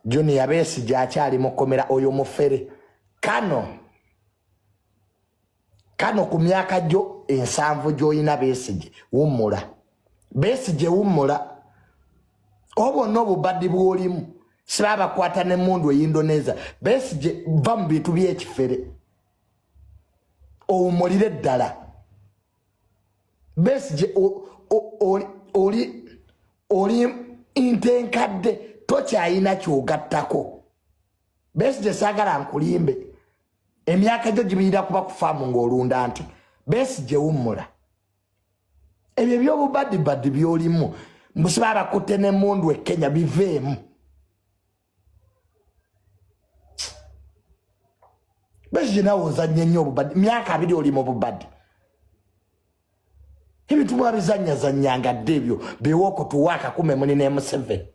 Junior Besigye akyali mukomera oyo mufere kano ku myaka gyo ensanvu gy'oyina Besigye wummula Besigye wummula obo n'obubadde bw'olimu siraba kwata n'emmundu ey'Indonesia Besigye va mu bintu by'ekifere owummulire ddala Besigye oli intenkadde tokyayina kyogattako Besigye saagala nkulimbe emyaka gyo gibirira kuba ku faamu ng'olunda nti Besigye wummula ebyo by'obubadibaddi by'olimu mbusiba abakutte n'emmundu e Kenya biveemu Besigye nawe ozannya nnyo obubadde myaka 2 oli mu bubadde ebintu mwabizannyazannyanga dde ebyo bewookutuwaaka 17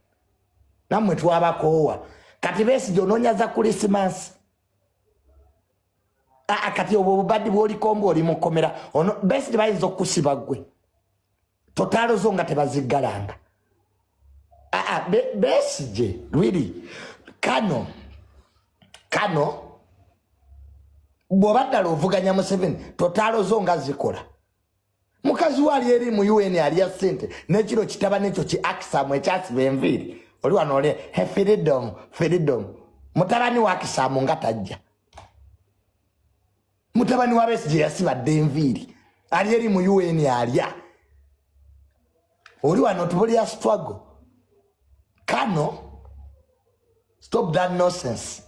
nammwe twabakoowa kati Besigye onoonyaza Krismasi kati obwo obubadde bw'olikomba oli mukomera Besigye bayinza okukusiba ggwe totaalo zo nga tebaziggalanga Besigye really kano bw'oba ddala ovuganya Museveni totaalo zo nga zikola mukazi wali eri mu UN alya ssente n'ekiro kitaba n'ekyo ki Akisamu ekyasiba enviiri oli wano oli freedom mutabani wa Akisamu nga tajja mutabani wa Besigye yasibadde enviiri ali eri mu UN alya oli wano tubulya struggle kano stop that nonsense